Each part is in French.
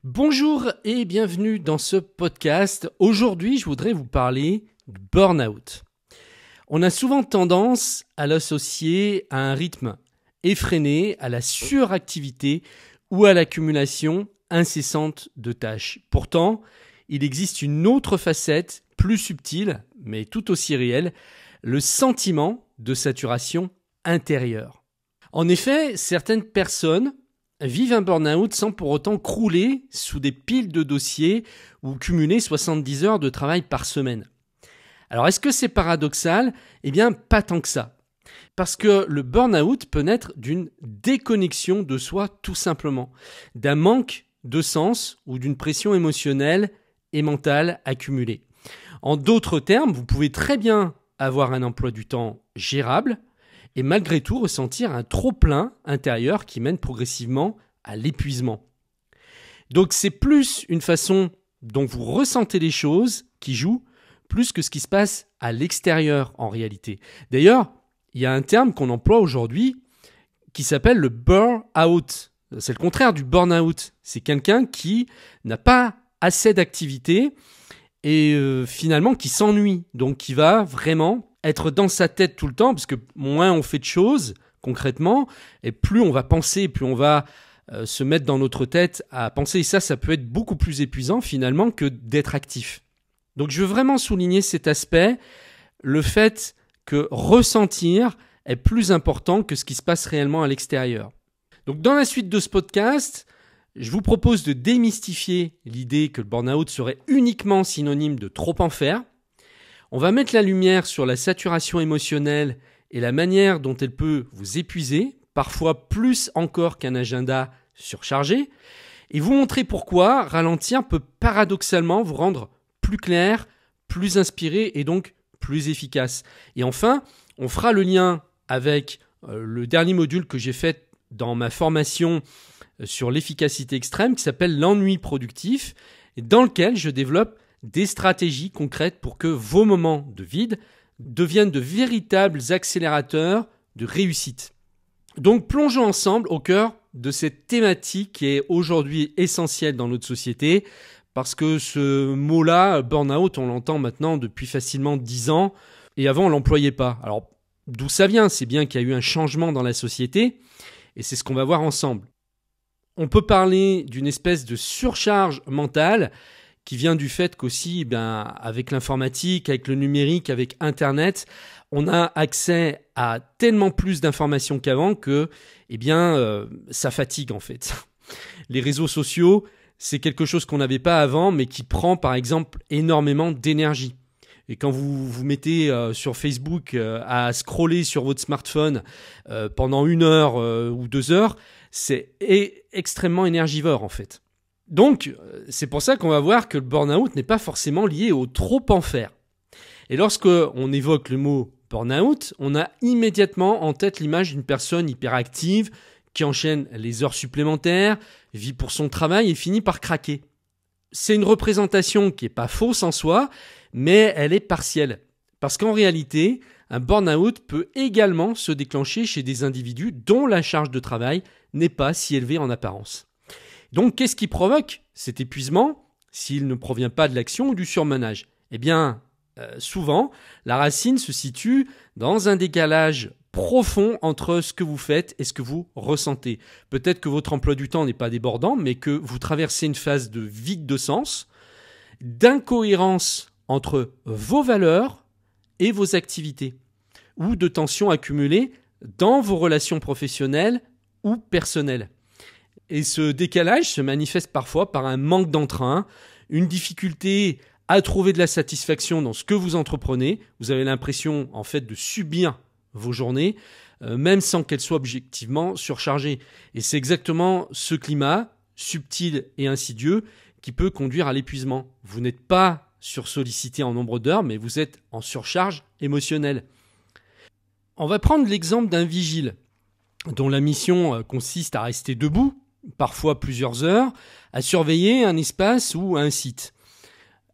Bonjour et bienvenue dans ce podcast. Aujourd'hui, je voudrais vous parler du burn-out. On a souvent tendance à l'associer à un rythme effréné, à la suractivité ou à l'accumulation incessante de tâches. Pourtant, il existe une autre facette plus subtile, mais tout aussi réelle, le sentiment de saturation intérieure. En effet, certaines personnes vivent un burn-out sans pour autant crouler sous des piles de dossiers ou cumuler 70 heures de travail par semaine. Alors, est-ce que c'est paradoxal ? Eh bien, pas tant que ça. Parce que le burn-out peut naître d'une déconnexion de soi tout simplement, d'un manque de sens ou d'une pression émotionnelle et mentale accumulée. En d'autres termes, vous pouvez très bien avoir un emploi du temps gérable et malgré tout ressentir un trop-plein intérieur qui mène progressivement à l'épuisement. Donc c'est plus une façon dont vous ressentez les choses qui joue, plus que ce qui se passe à l'extérieur en réalité. D'ailleurs, il y a un terme qu'on emploie aujourd'hui qui s'appelle le burn-out. C'est le contraire du burn-out. C'est quelqu'un qui n'a pas assez d'activité et finalement qui s'ennuie, donc qui va vraiment être dans sa tête tout le temps, parce que moins on fait de choses concrètement, et plus on va penser, plus on va se mettre dans notre tête à penser, et ça peut être beaucoup plus épuisant finalement que d'être actif. Donc je veux vraiment souligner cet aspect, le fait que ressentir est plus important que ce qui se passe réellement à l'extérieur. Donc dans la suite de ce podcast, je vous propose de démystifier l'idée que le burn-out serait uniquement synonyme de trop en faire. On va mettre la lumière sur la saturation émotionnelle et la manière dont elle peut vous épuiser, parfois plus encore qu'un agenda surchargé, et vous montrer pourquoi ralentir peut paradoxalement vous rendre plus clair, plus inspiré et donc plus efficace. Et enfin, on fera le lien avec le dernier module que j'ai fait dans ma formation sur l'efficacité extrême qui s'appelle l'ennui productif, et dans lequel je développe des stratégies concrètes pour que vos moments de vide deviennent de véritables accélérateurs de réussite. Donc plongeons ensemble au cœur de cette thématique qui est aujourd'hui essentielle dans notre société, parce que ce mot-là, burn-out, on l'entend maintenant depuis facilement 10 ans, et avant on ne l'employait pas. Alors d'où ça vient ? C'est bien qu'il y a eu un changement dans la société, et c'est ce qu'on va voir ensemble. On peut parler d'une espèce de surcharge mentale qui vient du fait qu'aussi, avec l'informatique, avec le numérique, avec Internet, on a accès à tellement plus d'informations qu'avant que, ça fatigue en fait. Les réseaux sociaux, c'est quelque chose qu'on n'avait pas avant, mais qui prend par exemple énormément d'énergie. Et quand vous vous mettez sur Facebook à scroller sur votre smartphone pendant 1 heure ou 2 heures, c'est extrêmement énergivore en fait. Donc, c'est pour ça qu'on va voir que le burn-out n'est pas forcément lié au trop en faire. Et lorsque on évoque le mot burn-out, on a immédiatement en tête l'image d'une personne hyperactive qui enchaîne les heures supplémentaires, vit pour son travail et finit par craquer. C'est une représentation qui n'est pas fausse en soi, mais elle est partielle. Parce qu'en réalité, un burn-out peut également se déclencher chez des individus dont la charge de travail n'est pas si élevée en apparence. Donc, qu'est-ce qui provoque cet épuisement s'il ne provient pas de l'action ou du surmenage ? Eh bien, souvent, la racine se situe dans un décalage profond entre ce que vous faites et ce que vous ressentez. Peut-être que votre emploi du temps n'est pas débordant, mais que vous traversez une phase de vide de sens, d'incohérence entre vos valeurs et vos activités, ou de tensions accumulées dans vos relations professionnelles ou personnelles. Et ce décalage se manifeste parfois par un manque d'entrain, une difficulté à trouver de la satisfaction dans ce que vous entreprenez. Vous avez l'impression en fait de subir vos journées, même sans qu'elles soient objectivement surchargées. Et c'est exactement ce climat subtil et insidieux qui peut conduire à l'épuisement. Vous n'êtes pas sursollicité en nombre d'heures, mais vous êtes en surcharge émotionnelle. On va prendre l'exemple d'un vigile dont la mission consiste à rester debout, parfois plusieurs heures, à surveiller un espace ou un site.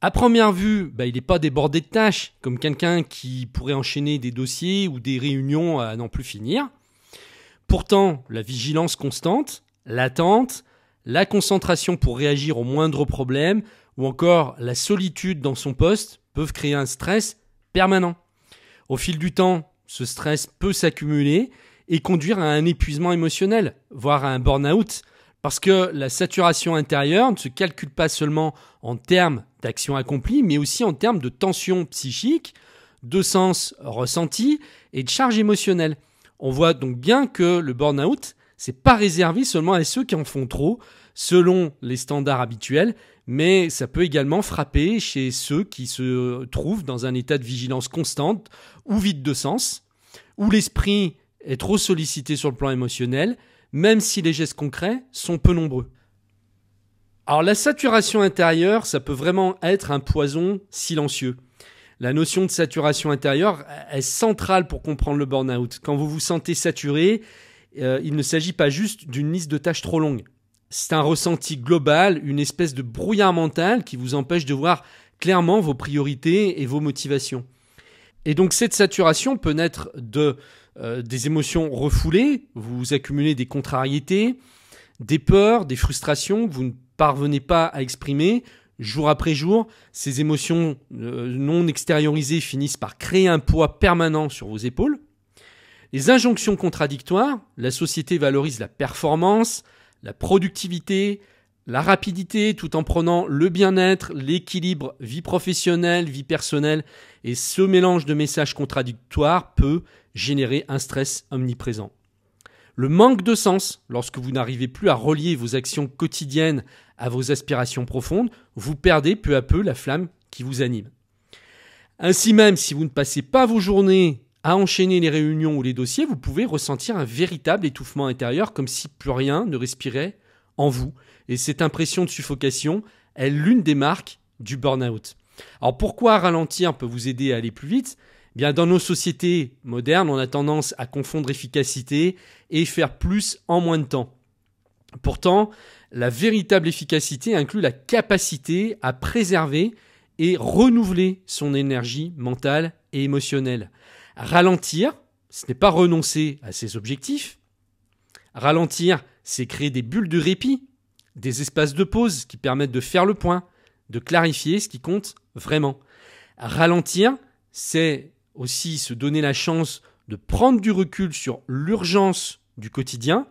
À première vue, il n'est pas débordé de tâches, comme quelqu'un qui pourrait enchaîner des dossiers ou des réunions à n'en plus finir. Pourtant, la vigilance constante, l'attente, la concentration pour réagir aux moindres problèmes ou encore la solitude dans son poste peuvent créer un stress permanent. Au fil du temps, ce stress peut s'accumuler et conduire à un épuisement émotionnel, voire à un burn-out, parce que la saturation intérieure ne se calcule pas seulement en termes d'actions accomplies, mais aussi en termes de tension psychique, de sens ressenti et de charge émotionnelle. On voit donc bien que le burn-out, c'est pas réservé seulement à ceux qui en font trop, selon les standards habituels, mais ça peut également frapper chez ceux qui se trouvent dans un état de vigilance constante ou vide de sens, où l'esprit est trop sollicité sur le plan émotionnel, même si les gestes concrets sont peu nombreux. Alors la saturation intérieure, ça peut vraiment être un poison silencieux. La notion de saturation intérieure est centrale pour comprendre le burn-out. Quand vous vous sentez saturé, il ne s'agit pas juste d'une liste de tâches trop longue. C'est un ressenti global, une espèce de brouillard mental qui vous empêche de voir clairement vos priorités et vos motivations. Et donc cette saturation peut naître des émotions refoulées, vous accumulez des contrariétés, des peurs, des frustrations que vous ne parvenez pas à exprimer. Jour après jour, ces émotions non extériorisées finissent par créer un poids permanent sur vos épaules. Les injonctions contradictoires, la société valorise la performance, la productivité, la rapidité, tout en prenant le bien-être, l'équilibre, vie professionnelle, vie personnelle. Et ce mélange de messages contradictoires peut générer un stress omniprésent. Le manque de sens, lorsque vous n'arrivez plus à relier vos actions quotidiennes à vos aspirations profondes, vous perdez peu à peu la flamme qui vous anime. Ainsi même, si vous ne passez pas vos journées à enchaîner les réunions ou les dossiers, vous pouvez ressentir un véritable étouffement intérieur, comme si plus rien ne respirait en vous. Et cette impression de suffocation est l'une des marques du burn-out. Alors pourquoi ralentir peut vous aider à aller plus vite ? Eh bien, dans nos sociétés modernes, on a tendance à confondre efficacité et faire plus en moins de temps. Pourtant, la véritable efficacité inclut la capacité à préserver et renouveler son énergie mentale et émotionnelle. Ralentir, ce n'est pas renoncer à ses objectifs. Ralentir, c'est créer des bulles de répit, des espaces de pause qui permettent de faire le point, de clarifier ce qui compte vraiment. Ralentir, c'est aussi se donner la chance de prendre du recul sur l'urgence du quotidien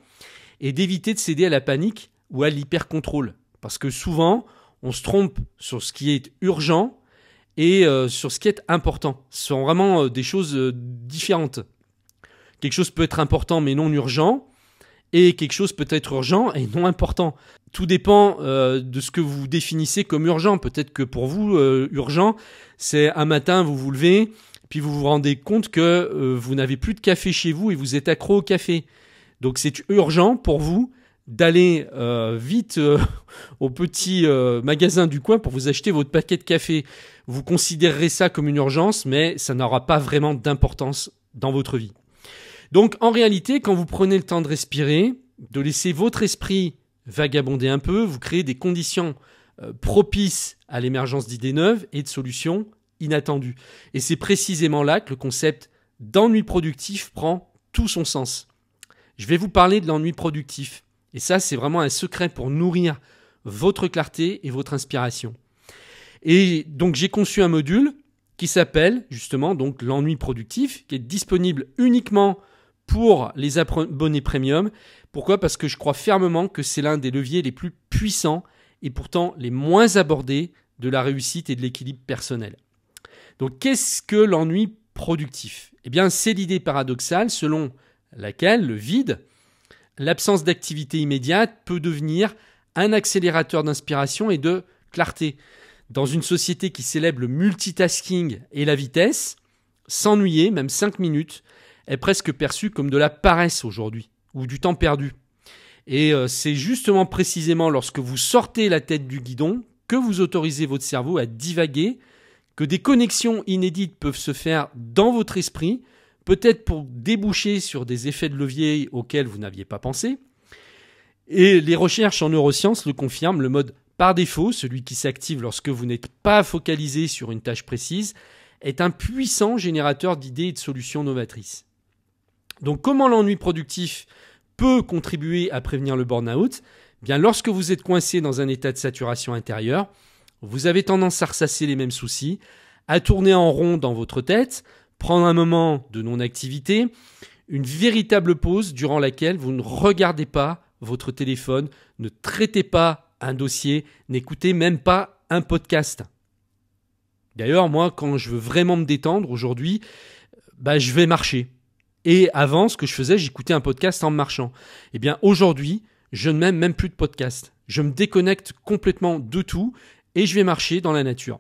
et d'éviter de céder à la panique ou à l'hyper-contrôle. Parce que souvent, on se trompe sur ce qui est urgent et sur ce qui est important. Ce sont vraiment des choses différentes. Quelque chose peut être important mais non urgent, et quelque chose peut être urgent et non important. Tout dépend de ce que vous définissez comme urgent. Peut-être que pour vous, urgent, c'est un matin, vous vous levez, puis vous vous rendez compte que vous n'avez plus de café chez vous et vous êtes accro au café. Donc c'est urgent pour vous d'aller vite au petit magasin du coin pour vous acheter votre paquet de café. Vous considérerez ça comme une urgence, mais ça n'aura pas vraiment d'importance dans votre vie. Donc en réalité, quand vous prenez le temps de respirer, de laisser votre esprit vagabonder un peu, vous créez des conditions propices à l'émergence d'idées neuves et de solutions inattendues. Et c'est précisément là que le concept d'ennui productif prend tout son sens. Je vais vous parler de l'ennui productif. Et ça, c'est vraiment un secret pour nourrir votre clarté et votre inspiration. Et donc j'ai conçu un module qui s'appelle justement donc l'ennui productif, qui est disponible uniquement pour les abonnés premium. Pourquoi ? Parce que je crois fermement que c'est l'un des leviers les plus puissants et pourtant les moins abordés de la réussite et de l'équilibre personnel. Donc qu'est-ce que l'ennui productif ? Eh bien, c'est l'idée paradoxale selon laquelle le vide, l'absence d'activité immédiate peut devenir un accélérateur d'inspiration et de clarté. Dans une société qui célèbre le multitasking et la vitesse, s'ennuyer, même 5 minutes, est presque perçu comme de la paresse aujourd'hui, ou du temps perdu. Et c'est justement précisément lorsque vous sortez la tête du guidon que vous autorisez votre cerveau à divaguer, que des connexions inédites peuvent se faire dans votre esprit, peut-être pour déboucher sur des effets de levier auxquels vous n'aviez pas pensé. Et les recherches en neurosciences le confirment, le mode par défaut, celui qui s'active lorsque vous n'êtes pas focalisé sur une tâche précise, est un puissant générateur d'idées et de solutions novatrices. Donc comment l'ennui productif peut contribuer à prévenir le burn-out ? Bien, lorsque vous êtes coincé dans un état de saturation intérieure, vous avez tendance à ressasser les mêmes soucis, à tourner en rond dans votre tête, prendre un moment de non-activité, une véritable pause durant laquelle vous ne regardez pas votre téléphone, ne traitez pas un dossier, n'écoutez même pas un podcast. D'ailleurs, moi, quand je veux vraiment me détendre aujourd'hui, je vais marcher. Et avant, ce que je faisais, j'écoutais un podcast en marchant. Eh bien, aujourd'hui, je ne mets même plus de podcast. Je me déconnecte complètement de tout et je vais marcher dans la nature.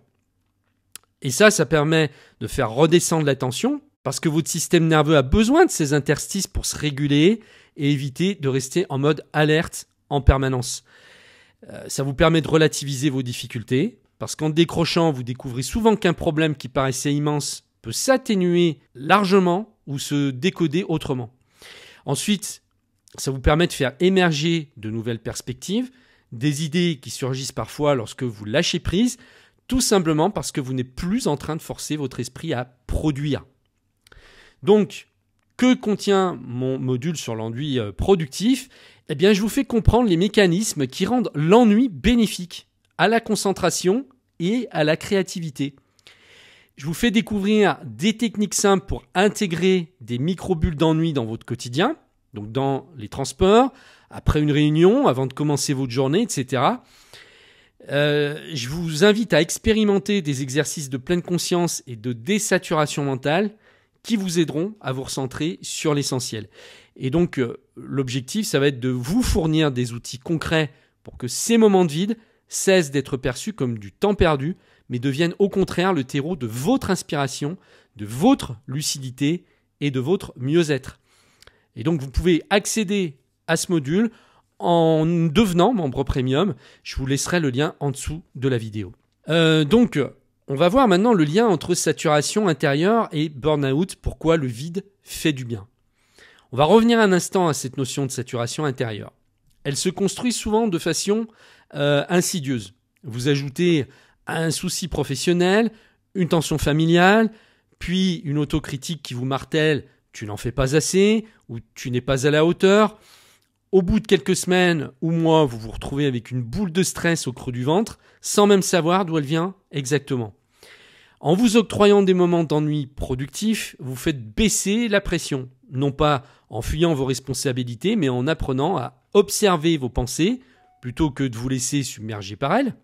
Et ça permet de faire redescendre la tension parce que votre système nerveux a besoin de ces interstices pour se réguler et éviter de rester en mode alerte en permanence. Ça vous permet de relativiser vos difficultés parce qu'en décrochant, vous découvrez souvent qu'un problème qui paraissait immense peut s'atténuer largement ou se décoder autrement. Ensuite, ça vous permet de faire émerger de nouvelles perspectives, des idées qui surgissent parfois lorsque vous lâchez prise, tout simplement parce que vous n'êtes plus en train de forcer votre esprit à produire. Donc, que contient mon module sur l'ennui productif ? Eh bien, je vous fais comprendre les mécanismes qui rendent l'ennui bénéfique à la concentration et à la créativité. Je vous fais découvrir des techniques simples pour intégrer des micro-bulles d'ennui dans votre quotidien, donc dans les transports, après une réunion, avant de commencer votre journée, etc. Je vous invite à expérimenter des exercices de pleine conscience et de désaturation mentale qui vous aideront à vous recentrer sur l'essentiel. Et donc, l'objectif, ça va être de vous fournir des outils concrets pour que ces moments de vide cessent d'être perçus comme du temps perdu, mais deviennent au contraire le terreau de votre inspiration, de votre lucidité et de votre mieux-être. Et donc, vous pouvez accéder à ce module en devenant membre premium. Je vous laisserai le lien en dessous de la vidéo. Donc, on va voir maintenant le lien entre saturation intérieure et burn-out, pourquoi le vide fait du bien. On va revenir un instant à cette notion de saturation intérieure. Elle se construit souvent de façon insidieuse. Vous ajoutez un souci professionnel, une tension familiale, puis une autocritique qui vous martèle « tu n'en fais pas assez » ou « tu n'es pas à la hauteur ». Au bout de quelques semaines ou mois, vous vous retrouvez avec une boule de stress au creux du ventre, sans même savoir d'où elle vient exactement. En vous octroyant des moments d'ennui productifs, vous faites baisser la pression, non pas en fuyant vos responsabilités, mais en apprenant à observer vos pensées, plutôt que de vous laisser submerger par elles.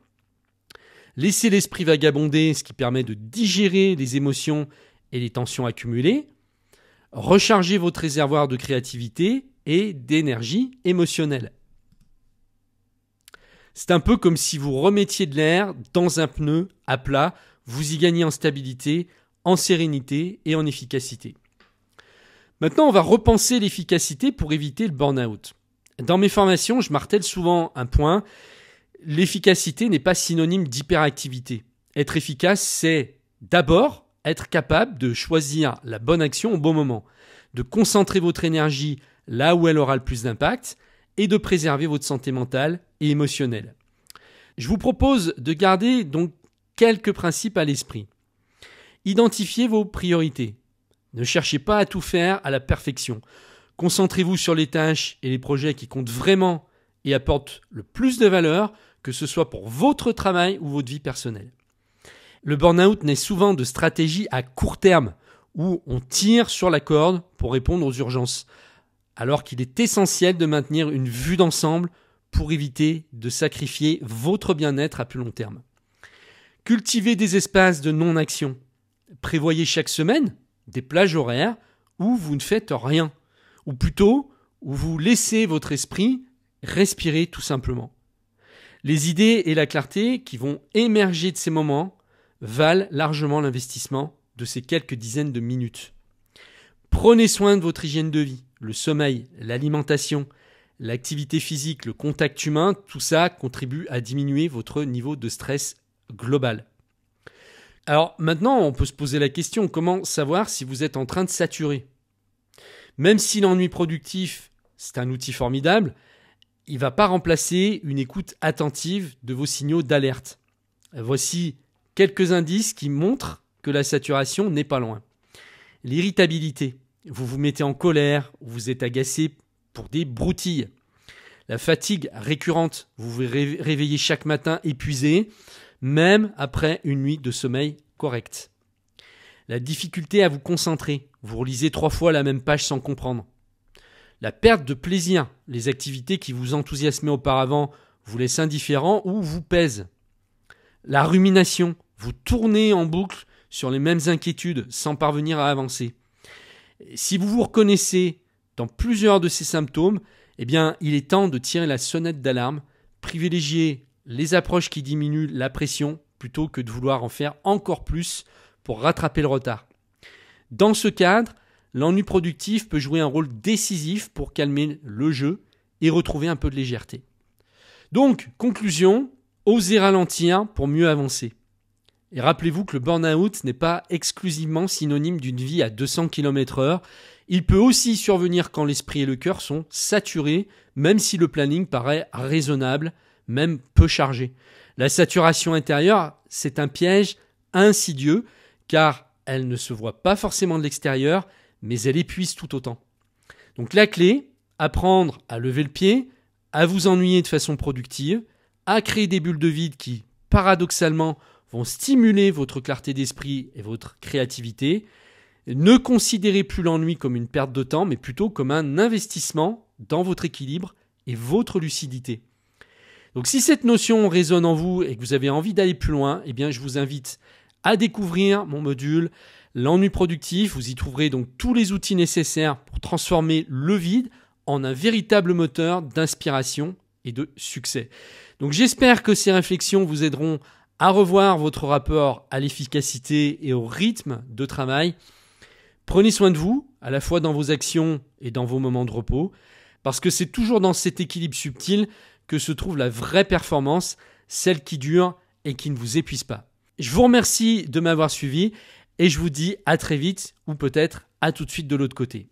Laissez l'esprit vagabonder, ce qui permet de digérer les émotions et les tensions accumulées. Rechargez votre réservoir de créativité et d'énergie émotionnelle. C'est un peu comme si vous remettiez de l'air dans un pneu à plat, vous y gagnez en stabilité, en sérénité et en efficacité. Maintenant, on va repenser l'efficacité pour éviter le burn-out. Dans mes formations, je martèle souvent un point, l'efficacité n'est pas synonyme d'hyperactivité. Être efficace, c'est d'abord être capable de choisir la bonne action au bon moment, de concentrer votre énergie là où elle aura le plus d'impact et de préserver votre santé mentale et émotionnelle. Je vous propose de garder donc quelques principes à l'esprit. Identifiez vos priorités. Ne cherchez pas à tout faire à la perfection. Concentrez-vous sur les tâches et les projets qui comptent vraiment et apportent le plus de valeur, que ce soit pour votre travail ou votre vie personnelle. Le burn-out naît souvent de stratégies à court terme où on tire sur la corde pour répondre aux urgences, alors qu'il est essentiel de maintenir une vue d'ensemble pour éviter de sacrifier votre bien-être à plus long terme. Cultivez des espaces de non-action. Prévoyez chaque semaine des plages horaires où vous ne faites rien, ou plutôt où vous laissez votre esprit respirer tout simplement. Les idées et la clarté qui vont émerger de ces moments valent largement l'investissement de ces quelques dizaines de minutes. Prenez soin de votre hygiène de vie, le sommeil, l'alimentation, l'activité physique, le contact humain, tout ça contribue à diminuer votre niveau de stress global. Alors maintenant, on peut se poser la question, comment savoir si vous êtes en train de saturer ? Même si l'ennui productif, c'est un outil formidable, il ne va pas remplacer une écoute attentive de vos signaux d'alerte. Voici quelques indices qui montrent que la saturation n'est pas loin. L'irritabilité. Vous vous mettez en colère, vous êtes agacé pour des broutilles. La fatigue récurrente, vous vous réveillez chaque matin épuisé, même après une nuit de sommeil correcte. La difficulté à vous concentrer, vous relisez 3 fois la même page sans comprendre. La perte de plaisir, les activités qui vous enthousiasmaient auparavant vous laissent indifférent ou vous pèsent. La rumination, vous tournez en boucle sur les mêmes inquiétudes sans parvenir à avancer. Si vous vous reconnaissez dans plusieurs de ces symptômes, eh bien, il est temps de tirer la sonnette d'alarme, privilégier les approches qui diminuent la pression plutôt que de vouloir en faire encore plus pour rattraper le retard. Dans ce cadre, l'ennui productif peut jouer un rôle décisif pour calmer le jeu et retrouver un peu de légèreté. Donc, conclusion, osez ralentir pour mieux avancer. Et rappelez-vous que le burn-out n'est pas exclusivement synonyme d'une vie à 200 km/h. Il peut aussi survenir quand l'esprit et le cœur sont saturés, même si le planning paraît raisonnable, même peu chargé. La saturation intérieure, c'est un piège insidieux, car elle ne se voit pas forcément de l'extérieur, mais elle épuise tout autant. Donc la clé, apprendre à lever le pied, à vous ennuyer de façon productive, à créer des bulles de vide qui, paradoxalement, vont stimuler votre clarté d'esprit et votre créativité. Ne considérez plus l'ennui comme une perte de temps, mais plutôt comme un investissement dans votre équilibre et votre lucidité. Donc si cette notion résonne en vous et que vous avez envie d'aller plus loin, eh bien je vous invite à découvrir mon module L'ennui productif. Vous y trouverez donc tous les outils nécessaires pour transformer le vide en un véritable moteur d'inspiration et de succès. Donc j'espère que ces réflexions vous aideront à revoir votre rapport à l'efficacité et au rythme de travail. Prenez soin de vous, à la fois dans vos actions et dans vos moments de repos, parce que c'est toujours dans cet équilibre subtil que se trouve la vraie performance, celle qui dure et qui ne vous épuise pas. Je vous remercie de m'avoir suivi et je vous dis à très vite ou peut-être à tout de suite de l'autre côté.